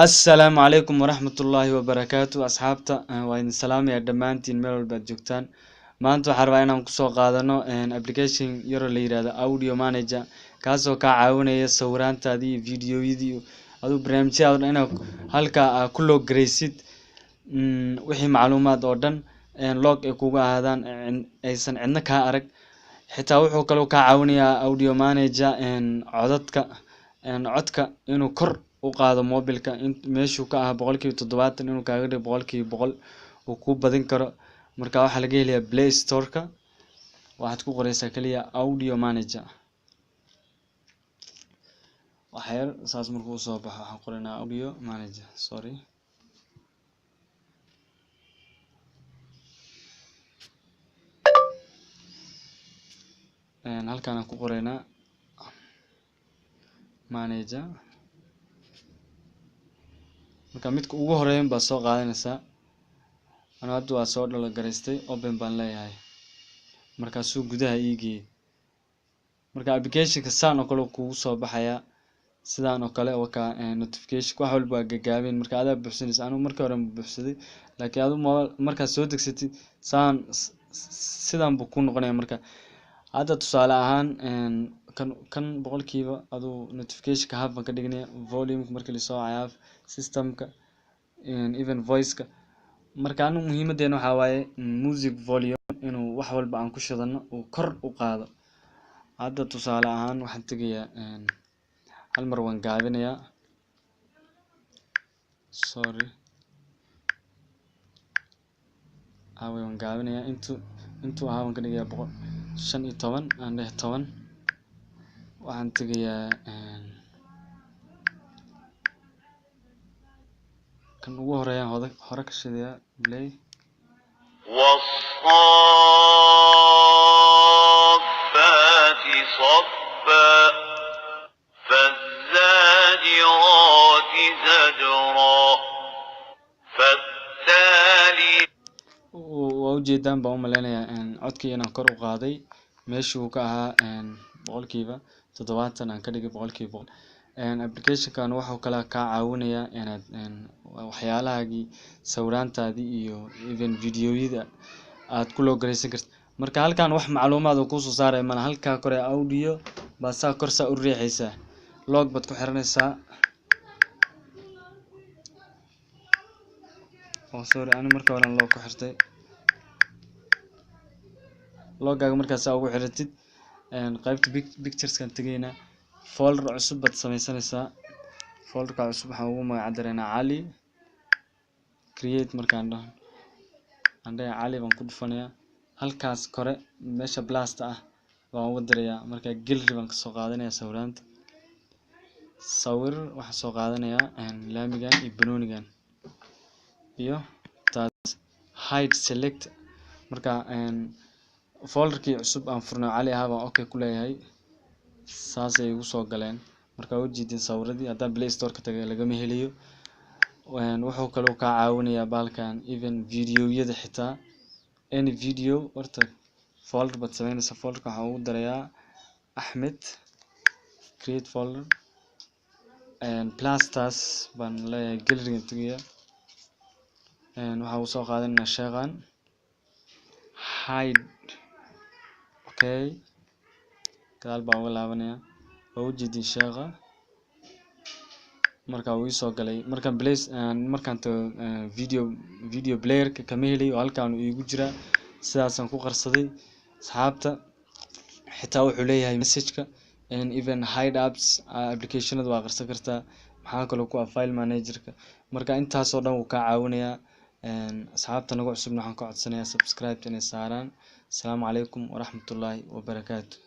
السلام عليكم ورحمة الله وبركاته أصحابتا وإن سلام يا دمانتين ميل walba joogtaan maanta waxaan rabaa inaan kusoo qaadano application yaro la yiraahdo audio manager kaasoo ka caawinaya sawiraantaadii iyo fiidiyowyadii aduu barnaamijyada dhan inaad halkaa ku log gareysid wixii macluumaad oo dhan log ay kugu ahaadaan aysan cidna kaa arag xitaa wuxuu kaloo ka caawinayaa audio manager codka inuu kor u qaado mobilka meeshuu ka ah 70% inuu kaaga dhigo 100% uu ku badin karo marka waxa laga helayaa Play Store-ka waxaad ku qoraysaa kaliya audio manager waxyar saas markuu soo baxo waxaan qoraynaa audio manager halkaan ku qoraynaa manager marka midka ugu horeeyay baa soo qaadanaysaa ana hadda waa soo dhalo gareystay open baan leeyahay marka soo gudaha iigay marka application-ka saan oo kale kugu soo baxaya sidaan oo kale oo ka notification wax walba waa gagaabin marka aad buuxsanaysa anigu markii hore buuxsaday laakiin aad marka soo degsatid sidaan buu ku noqonaya marka hadda tusaale ahaan kan boqolkiiba aduu notification ka half ka dhignay volume markii la soo cayaaf system-ka even voice-ka marka anu muhiimadeena waxa waaye music volume inuu wax walba aan ku shidano oo kor u qaado hadda tusaale ahaan waxaan tagayaa hal mar waan gaabinayaa waan gaabinayaa intuu ahaa waan ka dhigayaa 15 aan 10 waxaan tagayaa kan ugu horeeyaan hore ka shidaya play والصافات صفا فالزاجرات زجرا فالتالي وجدان baa u maleynayaa codkii inaan kor u qaaday meeshuu ka ahaa 70% aan ka dhigay 100% application-kan wuxuu kala ka caawinayaa inaad waxyaalahaagii sawiraantaadii iyo even fiidiyowyada aad ku log gareysan kartid marka halkaan wax macluumaad oo ku soo saaray mana halka kore audio baa saa kor saa u riixaysaa log bad ku xiranaysaa ani marka hore log ku xirtay logaaga markaas ugu xiratid qaybta pictures-kan tagayna folder cusub bad sameysanaysaa folder-ka cusub waxaan ugu magac dareynaa Ali create markaan dhaho Ali baan ku dhufanayaa halkaas kore meesha blast ah waan ugu dirayaa marka gallery baan ka soo qaadanayaa sawiraanta waxaan soo qaadanayaa laamigan iyo banoonigan iyo hide select marka folderkii cusub aan furnay Ali ahaa baan okay ku leeyahay saas ay ugu soo galeen marka u jeedin sawiradii haddaan Play Store-ka tagay lagama helayo wuxuu kaloo ka caawinayaa balkan even fiidiyowyada xitaa any video horta folder bad sameynaysa folder-ka waxaan ugu darayaa Ahmed create folder plasters baan leeyahay gallery-ga tagaya waxaan u soo qaadanaynaa sheeqan hide okay gadaal baan uga laabanayaa waa u jeedin sheeqa marka uu soo galay markaan video player-ka kama helayo halkaan uu igu jira sidaasaan ku qarsaday asxaabta xitaa wuxuu leeyahay message-ka even hide apps application-ada waa qarsan kartaa maxaa kaloo ku file manager-ka marka intaas oo dhan uu ka caawinayaa asxaabta nagu cusubna waxaan ka codsanayaa subscribe inay saaraan. Assalamu calaykum waraxmatullaahi wabarakaatuh.